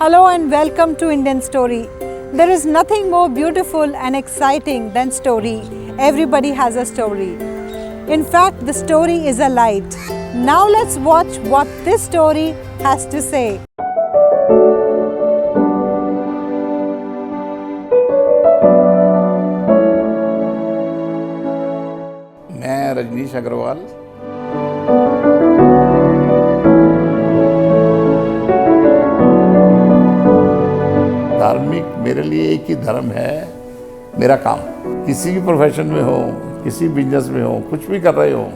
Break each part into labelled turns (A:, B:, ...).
A: Hello and welcome to Indian Story. There is nothing more beautiful and exciting than story. Everybody has a story. In fact, the story is a light. Now let's watch what this story has to say.
B: मैं रजनीश अग्रवाल धार्मिक मेरे लिए एक ही धर्म है, मेरा काम। किसी भी प्रोफेशन में हो, किसी बिजनेस में हो, कुछ भी कर रहे हो,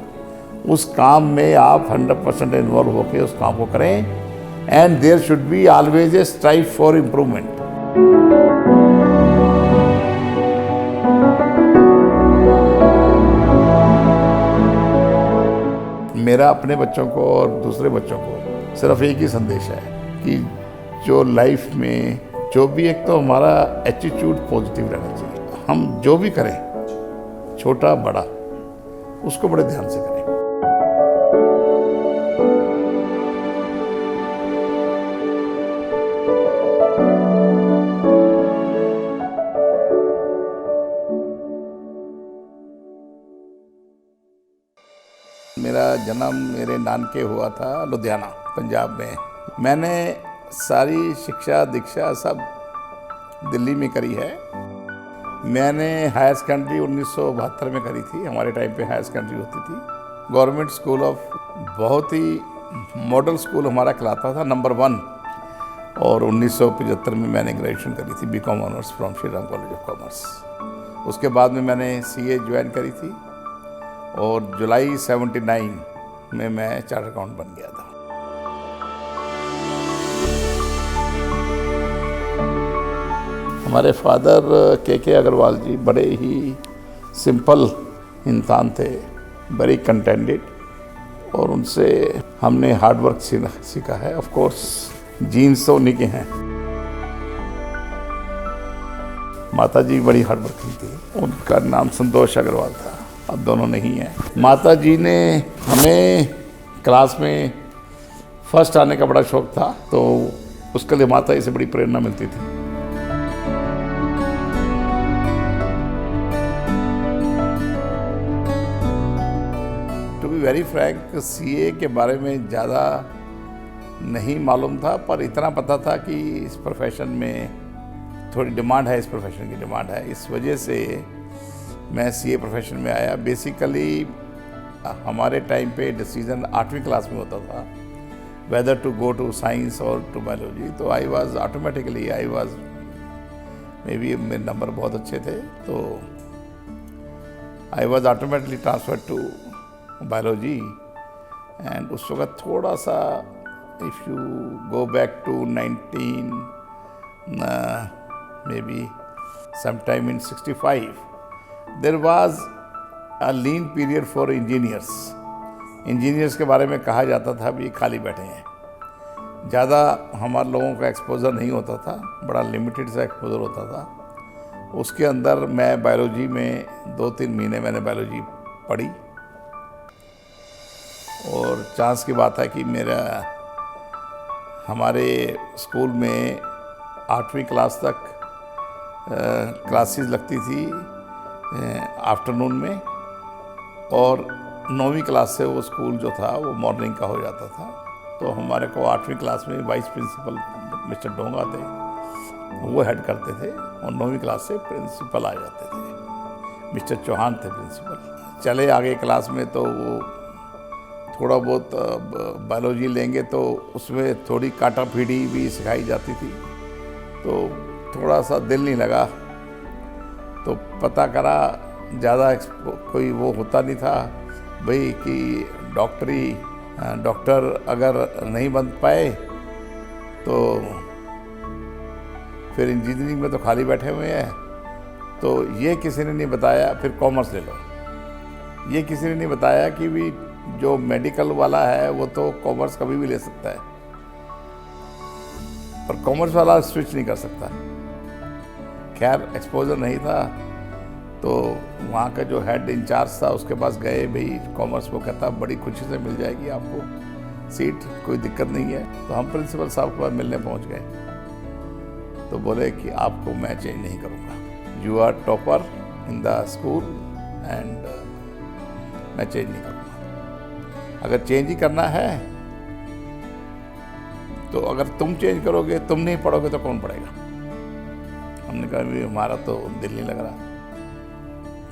B: उस काम में आप 100% इन्वॉल्व होकर उस काम को करें। And there should be always a strive for improvement. मेरा अपने बच्चों को और दूसरे बच्चों को सिर्फ एक ही संदेश है कि जो लाइफ में जो भी, एक तो हमारा एटीट्यूड पॉजिटिव रहना चाहिए। हम जो भी करें, छोटा बड़ा, उसको बड़े ध्यान से करें। मेरा जन्म मेरे नानके हुआ था लुधियाना, पंजाब में। मैंने सारी शिक्षा दीक्षा सब दिल्ली में करी है। मैंने हायर सेकेंडरी 1972 में करी थी। हमारे टाइम पे हायर सेकेंडरी होती थी। गवर्नमेंट स्कूल ऑफ, बहुत ही मॉडल स्कूल हमारा कहलाता था, नंबर 1। और 1975 में मैंने ग्रेजुएशन करी थी BCom honours from Shri Ram college of commerce. उसके बाद में मैंने सीए ज्वाइन करी थी और जुलाई 79 में मैं चार्टर्ड अकाउंटेंट बन गया था। हमारे फादर के अग्रवाल जी बड़े ही सिंपल इंसान थे, वेरी कंटेंटेड, और उनसे हमने हार्ड वर्क सीखा है। ऑफ कोर्स जीन्स तो उन्हीं के हैं। माता जी बड़ी हार्ड वर्किंग थी। उनका नाम संतोष अग्रवाल था, अब दोनों नहीं हैं। माता जी ने हमें क्लास में फर्स्ट आने का बड़ा शौक था, तो उसके लिए माता जी से बड़ी प्रेरणा मिलती थी। To be very frank, CA के बारे में ज़्यादा नहीं मालूम था, पर इतना पता था कि इस प्रोफेशन में थोड़ी डिमांड है, इस प्रोफेशन की डिमांड है। इस वजह से मैं सीए प्रोफेशन में आया। बेसिकली हमारे टाइम पे डिसीजन 8वीं क्लास में होता था, whether to go to science और टू बायोलॉजी। तो I was automatically, maybe मेरे नंबर बहुत अच्छे थे, तो I was automatically transferred to biology. And उस वक्त थोड़ा सा, if you go back to 19 maybe sometime in 65, there was a lean period for engineers. Engineers के बारे में कहा जाता था भी खाली बैठे हैं, ज़्यादा हमारे लोगों का एक्सपोजर नहीं होता था, बड़ा लिमिटेड सा एक्सपोजर होता था। उसके अंदर मैं बायोलॉजी में 2-3 महीने मैंने बायोलॉजी पढ़ी, और चांस की बात है कि हमारे स्कूल में 8वीं क्लास तक क्लासेस लगती थी आफ्टरनून में, और 9वीं क्लास से वो स्कूल जो था वो मॉर्निंग का हो जाता था। तो हमारे को 8वीं क्लास में वाइस प्रिंसिपल मिस्टर डोंगा थे, वो हेड करते थे, और 9वीं क्लास से प्रिंसिपल आ जाते थे, मिस्टर चौहान थे प्रिंसिपल। चले आगे क्लास में तो वो थोड़ा बहुत बायोलॉजी लेंगे तो उसमें थोड़ी काटा पीढ़ी भी सिखाई जाती थी, तो थोड़ा सा दिल नहीं लगा। तो पता करा, ज़्यादा कोई वो होता नहीं था भाई कि डॉक्टर अगर नहीं बन पाए तो फिर इंजीनियरिंग में तो खाली बैठे हुए हैं। तो ये किसी ने नहीं बताया फिर कॉमर्स ले लो। ये किसी ने नहीं बताया कि भी जो मेडिकल वाला है वो तो कॉमर्स कभी भी ले सकता है, पर कॉमर्स वाला स्विच नहीं कर सकता। खैर एक्सपोजर नहीं था, तो वहाँ का जो हेड इंचार्ज था उसके पास गए, भाई कॉमर्स, वो कहता बड़ी खुशी से मिल जाएगी आपको सीट, कोई दिक्कत नहीं है। तो हम प्रिंसिपल साहब के पास मिलने पहुँच गए। तो बोले कि आपको मैं चेंज नहीं करूँगा, you are topper in the school and मैं चेंज नहीं करूँगा। अगर चेंज ही करना है तो अगर तुम चेंज करोगे, तुम नहीं पढ़ोगे तो कौन पढ़ेगा। हमने कहा भी हमारा तो दिल नहीं लग रहा।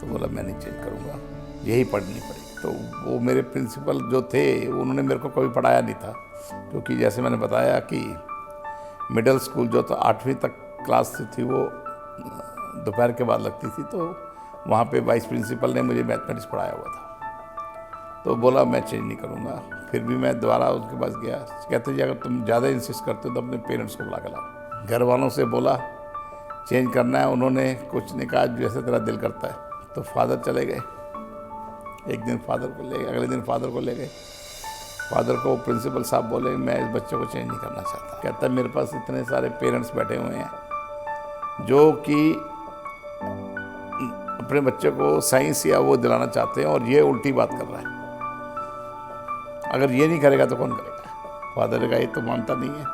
B: तो बोला मैं नहीं चेंज करूँगा, यही पढ़नी पड़ेगी। तो वो मेरे प्रिंसिपल जो थे उन्होंने मेरे को कभी पढ़ाया नहीं था, क्योंकि जैसे मैंने बताया कि मिडिल स्कूल जो था 8वीं तक क्लास थी वो दोपहर के बाद लगती थी, तो वहाँ पे वाइस प्रिंसिपल ने मुझे मैथमेटिक्स पढ़ाया हुआ था। तो बोला मैं चेंज नहीं करूँगा। फिर भी मैं दोबारा उसके पास गया। कहते जी अगर तुम ज़्यादा इंसिस्ट करते हो तो अपने पेरेंट्स को बुला के लाओ। घर वालों से बोला चेंज करना है, उन्होंने कुछ नहीं कहा, जैसे तेरा दिल करता है। तो फादर चले गए, एक दिन फादर को ले गए, अगले दिन फादर को ले गए। फादर को प्रिंसिपल साहब बोले मैं इस बच्चे को चेंज नहीं करना चाहता। कहता है मेरे पास इतने सारे पेरेंट्स बैठे हुए हैं जो कि अपने बच्चे को साइंस या वो दिलाना चाहते हैं और ये उल्टी बात कर रहा है, अगर ये नहीं करेगा तो कौन करेगा। फादर ने कहा ये तो मानता नहीं है,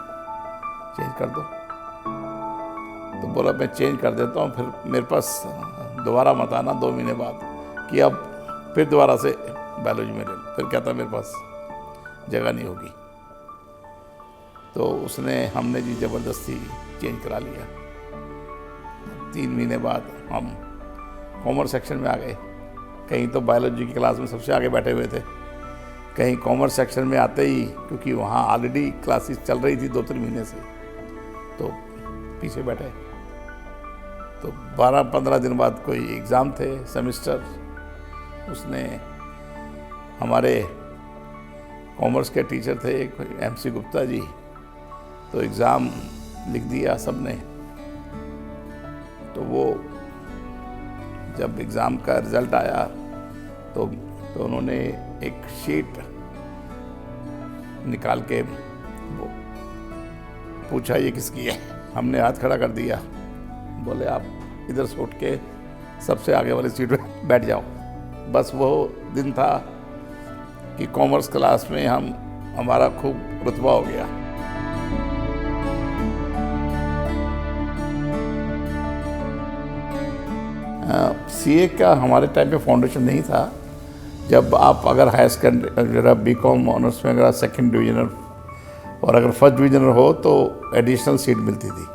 B: चेंज कर दो। तो बोला मैं चेंज कर देता हूँ, फिर मेरे पास दोबारा मत आना 2 महीने बाद कि अब फिर दोबारा से बायोलॉजी में ले लो। फिर कहता मेरे पास जगह नहीं होगी। तो उसने हमने जी ज़बरदस्ती चेंज करा लिया। 3 महीने बाद हम कॉमर्स सेक्शन में आ गए। कहीं तो बायोलॉजी की क्लास में सबसे आगे बैठे हुए थे, कहीं कॉमर्स सेक्शन में आते ही, क्योंकि वहाँ ऑलरेडी क्लासेस चल रही थी 2-3 महीने से, तो पीछे बैठे। तो 12-15 दिन बाद कोई एग्ज़ाम थे सेमेस्टर, उसने हमारे कॉमर्स के टीचर थे MC गुप्ता जी, तो एग्ज़ाम लिख दिया सबने। तो वो जब एग्ज़ाम का रिज़ल्ट आया तो उन्होंने एक शीट निकाल के वो पूछा ये किसकी है। हमने हाथ खड़ा कर दिया, बोले आप इधर से उठ के सबसे आगे वाली सीट पे बैठ जाओ। बस वो दिन था कि कॉमर्स क्लास में हमारा खूब रुतबा हो गया। CA का हमारे टाइम पे फाउंडेशन नहीं था। जब आप अगर हायर सेकेंडरी BCom ऑनर्स में अगर सेकंड डिविजनर और अगर फर्स्ट डिविजनर हो तो एडिशनल सीट मिलती थी।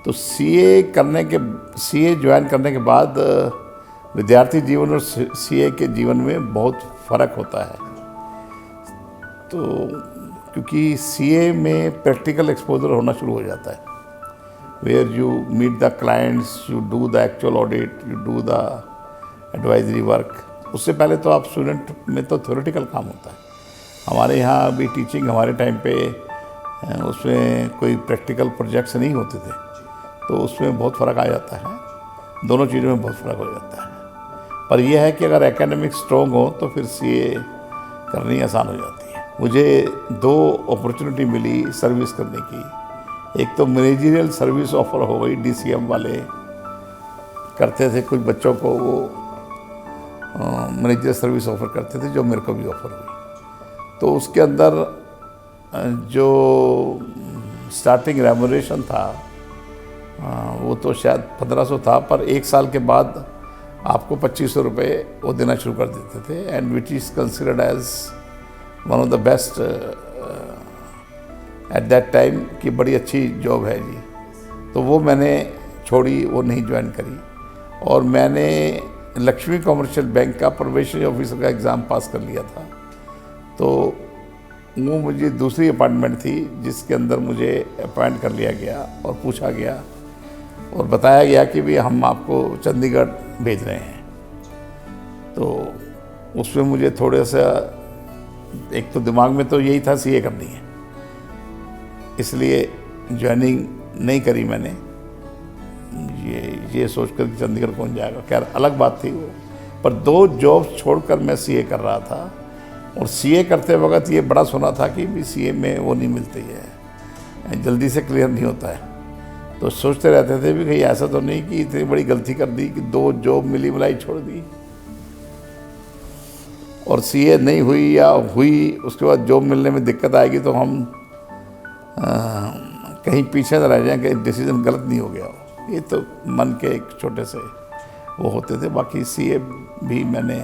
B: तो CA ज्वाइन करने के बाद विद्यार्थी जीवन और CA के जीवन में बहुत फ़र्क होता है। तो क्योंकि CA में प्रैक्टिकल एक्सपोजर होना शुरू हो जाता है, where you meet the clients, you do the actual audit, you do the advisory work। उससे पहले तो आप स्टूडेंट में तो थ्योरेटिकल काम होता है। हमारे यहाँ भी टीचिंग हमारे टाइम पे उसमें कोई प्रैक्टिकल प्रोजेक्ट्स नहीं होते थे, तो उसमें बहुत फ़र्क आ जाता है। दोनों चीज़ों में बहुत फ़र्क हो जाता है। पर यह है कि अगर एकेडमिक स्ट्रॉन्ग हो तो फिर CA करनी आसान हो जाती है। मुझे 2 अपॉर्चुनिटी मिली सर्विस करने की। एक तो मैनेजरियल सर्विस ऑफ़र हो गई, DCM वाले करते थे कुछ बच्चों को, वो मैनेजर सर्विस ऑफ़र करते थे, जो मेरे को भी ऑफ़र हुई। तो उसके अंदर जो स्टार्टिंग रेम्यूनरेशन था वो तो शायद 1500 था, पर 1 साल के बाद आपको 2500 रुपये वो देना शुरू कर देते थे, and which is considered as one of the best at that time कि बड़ी अच्छी जॉब है जी। तो वो मैंने छोड़ी, वो नहीं ज्वाइन करी। और मैंने लक्ष्मी कमर्शियल बैंक का प्रोबेशनरी ऑफिसर का एग्ज़ाम पास कर लिया था। तो वो मुझे दूसरी अपॉइंटमेंट थी जिसके अंदर मुझे अपॉइंट कर लिया गया और पूछा गया और बताया गया कि भी हम आपको चंडीगढ़ भेज रहे हैं। तो उसमें मुझे थोड़ा सा, एक तो दिमाग में तो यही था CA करनी है, इसलिए ज्वाइनिंग नहीं करी मैंने, ये सोचकर कि चंडीगढ़ कौन जाएगा। खैर अलग बात थी वो, पर 2 जॉब्स छोड़कर मैं CA कर रहा था। और CA करते वक्त ये बड़ा सुना था कि भी CA में वो नहीं मिलती है, जल्दी से क्लियर नहीं होता है। तो सोचते रहते थे भी कहीं ऐसा तो नहीं कि इतनी बड़ी गलती कर दी कि 2 जॉब मिली मलाई छोड़ दी और CA नहीं हुई, या हुई उसके बाद जॉब मिलने में दिक्कत आएगी तो हम कहीं पीछे न रह जाए, कहीं डिसीजन गलत नहीं हो गया हो। ये तो मन के एक छोटे से वो होते थे। बाकी CA भी मैंने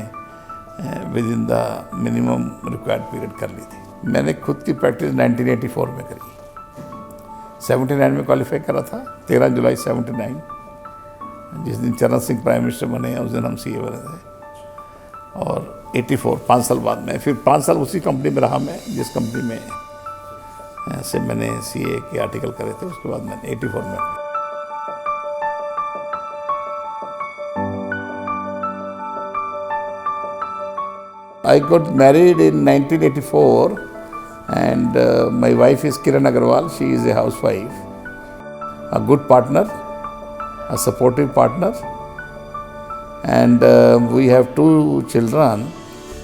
B: with in the minimum required period कर ली थी। मैंने खुद की प्रैक्टिस 1984 में करी। 79 में क्वालिफाई करा था, 13 जुलाई 79, जिस दिन चरण सिंह प्राइम मिनिस्टर बने हैं उस दिन हम CA बने थे। और 84 5 साल बाद में, फिर 5 साल उसी कंपनी में रहा मैं जिस कंपनी में से मैंने CA के आर्टिकल करे थे। उसके बाद मैंने 84 में I got married in 1984 and my wife is Kiran Agarwal. She is a housewife, a good partner, a supportive partner, and we have 2 children,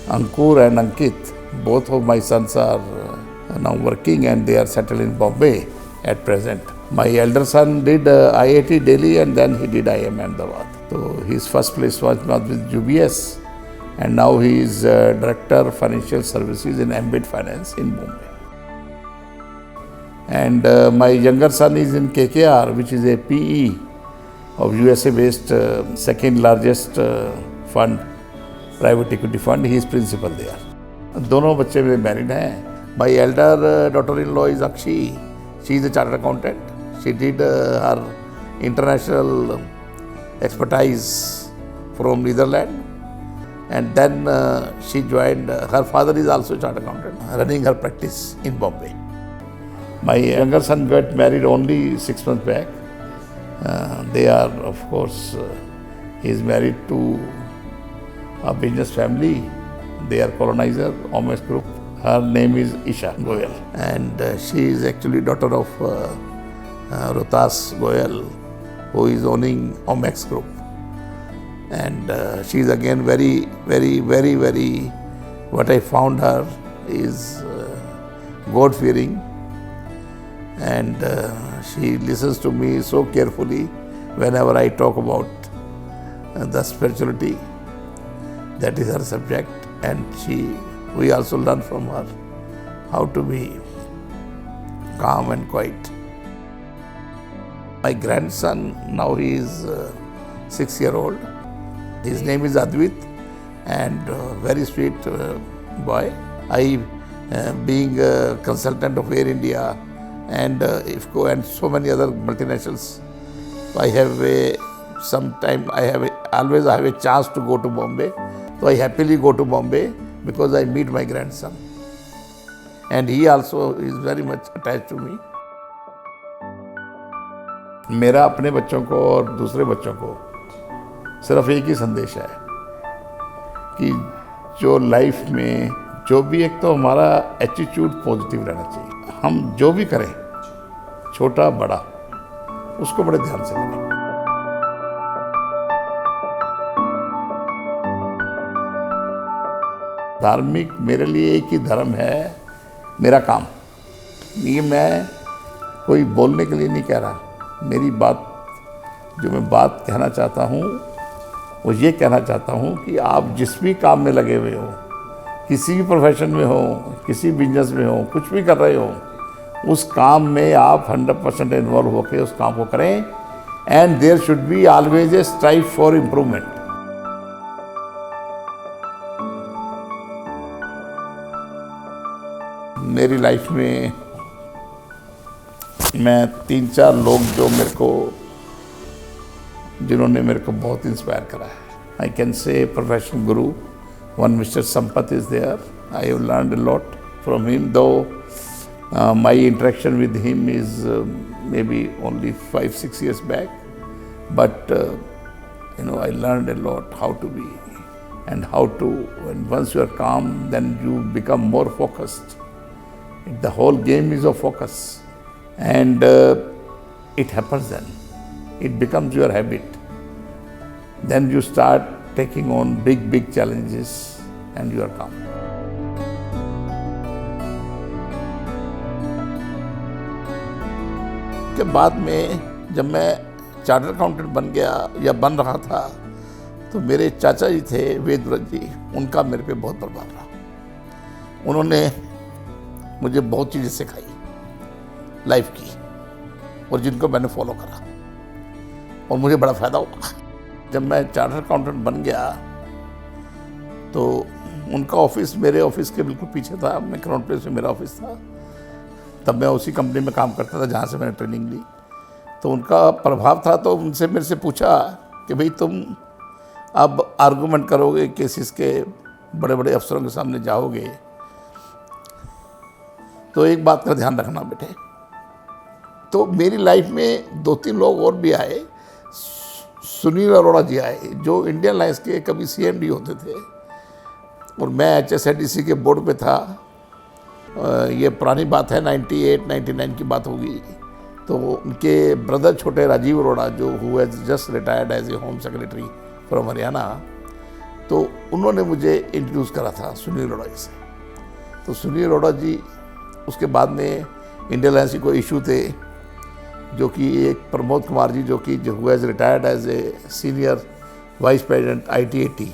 B: Ankur and Ankit. Both of my sons are now working and they are settled in Bombay at present. My elder son did IIT Delhi and then he did IIM Ahmedabad. So his first place was with UBS. And now he is Director Financial Services in Ambit Finance in Bombay. And my younger son is in KKR, which is a PE of USA-based second largest fund, private equity fund. He is principal there. दोनों बच्चे मेरे married हैं. My elder daughter-in-law is Akshi. She is a chartered accountant. She did her international expertise from Netherlands. And then she joined, her father is also a chartered accountant, running her practice in Bombay. My younger son got married only 6 months back. They are, of course, he is married to a business family. They are colonizer, Omex Group. Her name is Isha Goyal. And she is actually daughter of Rohtas Goyal, who is owning Omex Group. And she is again very, what I found her is God-fearing, and she listens to me so carefully whenever I talk about the spirituality. That is her subject, and we also learn from her how to be calm and quiet. My grandson, now he is 6-year-old. His name is Advit, and very sweet boy. I, being a consultant of Air India and IFCO and so many other multinationals, I have always have a chance to go to Bombay. So I happily go to Bombay because I meet my grandson, and he also is very much attached to me. मेरा अपने बच्चों को और दूसरे बच्चों को सिर्फ एक ही संदेश है कि जो लाइफ में जो भी, एक तो हमारा एटीट्यूड पॉजिटिव रहना चाहिए। हम जो भी करें, छोटा बड़ा, उसको बड़े ध्यान से करें। धार्मिक मेरे लिए एक ही धर्म है, मेरा काम। ये मैं कोई बोलने के लिए नहीं कह रहा। मेरी बात, जो मैं बात कहना चाहता हूँ वो ये कहना चाहता हूँ कि आप जिस भी काम में लगे हुए हो, किसी भी प्रोफेशन में हो, किसी बिजनेस में हो, कुछ भी कर रहे हो, उस काम में आप 100% इन्वॉल्व होकर उस काम को करें। And there should be always a strive for improvement. मेरी लाइफ में मैं 3-4 लोग जिन्होंने मेरे को बहुत इंस्पायर करा है। I can say professional guru, one mister Sampat is there. I have learned a lot from him, though my interaction with him is maybe only 5-6 years back, but I learned a lot how to be and how to, and once you are calm, then you become more focused. The whole game is of focus, and it happens then. It becomes your habit. Then you start taking on big challenges and you are calm. के बाद में जब मैं chartered accountant बन गया या बन रहा था, तो मेरे चाचा जी थे वेदव्रत जी, उनका मेरे पे बहुत प्रभाव रहा। उन्होंने मुझे बहुत चीज़ें सिखाई लाइफ की। और जिनको मैंने फॉलो करा और मुझे बड़ा फ़ायदा हुआ। जब मैं चार्टर्ड अकाउंटेंट बन गया तो उनका ऑफिस मेरे ऑफिस के बिल्कुल पीछे था। मैं क्राउन प्लेस में मेरा ऑफिस था। तब मैं उसी कंपनी में काम करता था जहाँ से मैंने ट्रेनिंग ली। तो उनका प्रभाव था, तो उनसे मेरे से पूछा कि भाई तुम अब आर्गूमेंट करोगे, केसेस के बड़े बड़े अफसरों के सामने जाओगे, तो एक बात का ध्यान रखना बेटे। तो मेरी लाइफ में 2-3 लोग और भी आए। सुनील अरोड़ा जी आए जो इंडियन लाइंस के कभी CMD होते थे और मैं HSIDC के बोर्ड पे था। ये पुरानी बात है, 98-99 की बात होगी। तो उनके ब्रदर छोटे राजीव अरोड़ा जो who has just retired as a home secretary from Haryana, तो उन्होंने मुझे इंट्रोड्यूस करा था सुनील अरोड़ा जी से। तो सुनील अरोड़ा जी उसके बाद में इंडियन लाइंस के कोई इशू थे जो कि एक प्रमोद कुमार जी जो कि who has retired as a senior vice president IT/AT,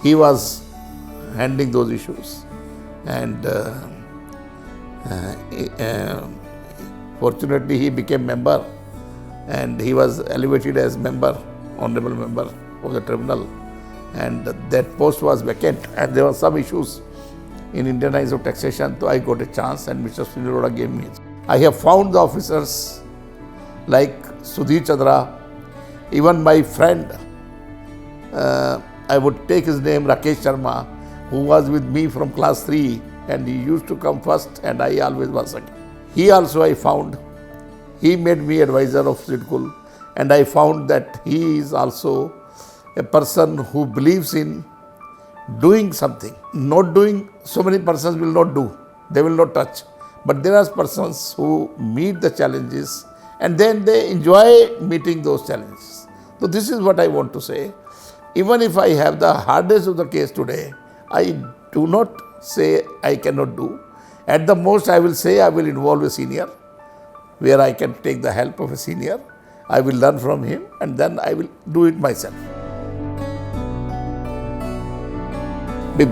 B: he was handling those issues and fortunately he became member and he was elevated as member, honorable member of the tribunal, and that post was vacant and there were some issues in Indian lines of taxation. So I got a chance and Mr. Sunil Arora gave me. I have found the officers like Sudhir Chandra, even my friend, I would take his name, Rakesh Sharma, who was with me from class 3 and he used to come first and I always was second. He also I found, he made me advisor of SIDCUL and I found that he is also a person who believes in doing something. Not doing, so many persons will not do, they will not touch. But there are persons who meet the challenges and then they enjoy meeting those challenges. So this is what I want to say. Even if I have the hardest of the case today, I do not say I cannot do. At the most I will say I will involve a senior where I can take the help of a senior. I will learn from him and then I will do it myself.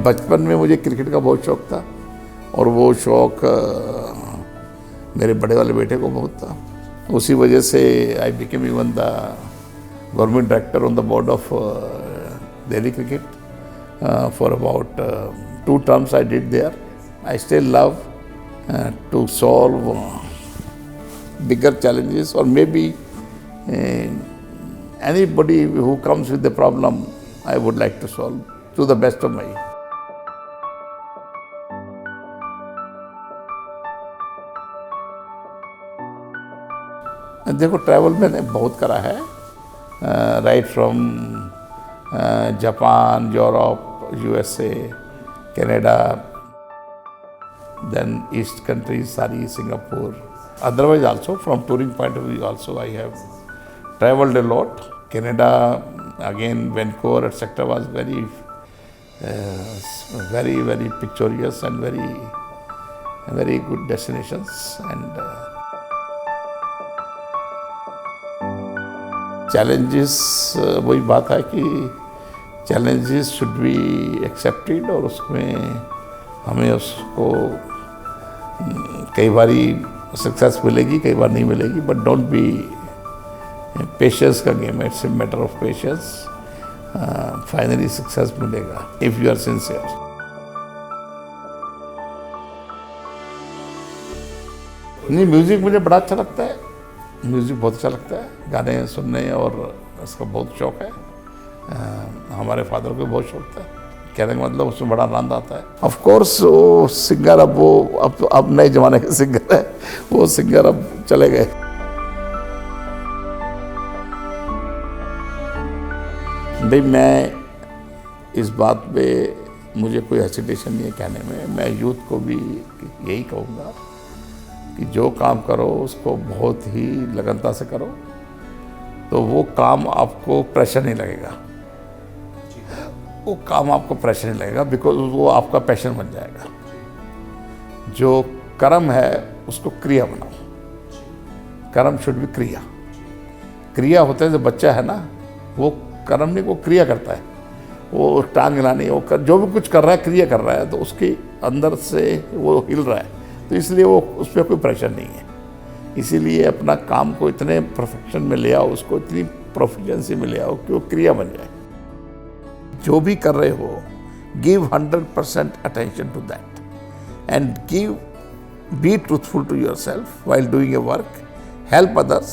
B: बचपन में मुझे cricket का बहुत शौक था और वो शौक मेरे बड़े वाले बेटे को बहुत था। उसी वजह से I became even the government director on the board of Delhi cricket for about 2 terms I did there. I still love to solve bigger challenges or maybe anybody who comes with the problem I would like to solve to the best of my. देखो travel मैंने बहुत करा है, right from Japan, Europe, USA, Canada, then east countries सारी, Singapore. Otherwise also from touring point of view also I have traveled a lot. Canada, again Vancouver, etc. was very picturesque and very good destinations. And challenges, वही बात है कि challenges should be accepted और उसमें हमें उसको कई बारी सक्सेस मिलेगी, कई बार नहीं मिलेगी, बट डोंट बी पेशेंस का गेम है, it's a matter of patience. Finally success मिलेगा इफ यू आर सिंसियर. नहीं, म्यूजिक मुझे बड़ा अच्छा लगता है, म्यूजिक बहुत अच्छा लगता है, गाने सुनने और उसका बहुत शौक है. हमारे फादर को बहुत शौक था. कहने का मतलब उसमें बड़ा आनंद आता है. ऑफ कोर्स वो सिंगर अब नए जमाने के सिंगर है, वो सिंगर अब चले गए. भाई मैं इस बात पे मुझे कोई हेसिटेशन नहीं है कहने में. मैं यूथ को भी यही कहूँगा कि जो काम करो उसको बहुत ही लगनता से करो, तो वो काम आपको प्रेशर नहीं लगेगा. वो काम आपको प्रेशर नहीं लगेगा बिकॉज वो आपका पैशन बन जाएगा. जो कर्म है उसको क्रिया बनाओ. कर्म शुड भी क्रिया. क्रिया होता है जो बच्चा है ना, वो कर्म नहीं, वो क्रिया करता है. वो टांग हिलानी, वो जो भी कुछ कर रहा है क्रिया कर रहा है, तो उसके अंदर से वो हिल रहा है, तो इसलिए वो उस पर कोई प्रेशर नहीं है. इसीलिए अपना काम को इतने परफेक्शन में ले आओ, उसको इतनी प्रोफिशिएंसी में ले आओ कि वो क्रिया बन जाए। जो भी कर रहे हो, give 100% attention to that and be truthful to yourself while doing your work, help others,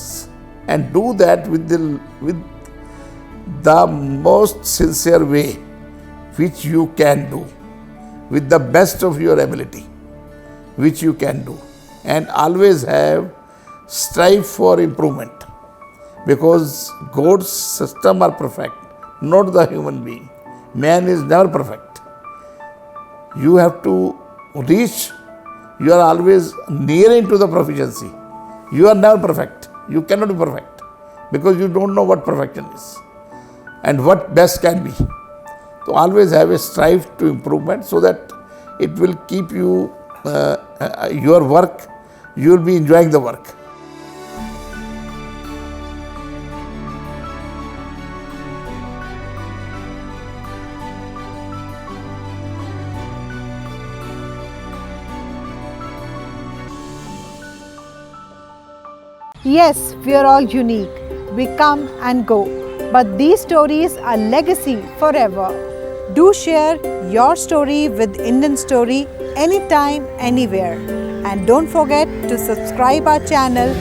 B: and do that with the most sincere way which you can do, with the best of your ability which you can do, and always strive for improvement, because God's system are perfect, not the human being. Man is never perfect. You have to reach. You are always nearing to the proficiency. You are never perfect. You cannot be perfect because you don't know what perfection is and what best can be. So always have a strive to improvement so that it will keep you, your work, you will be enjoying the work.
A: Yes, we are all unique. We come and go. But these stories are legacy forever. Do share your story with Indian Story anytime, anywhere. And don't forget to subscribe our channel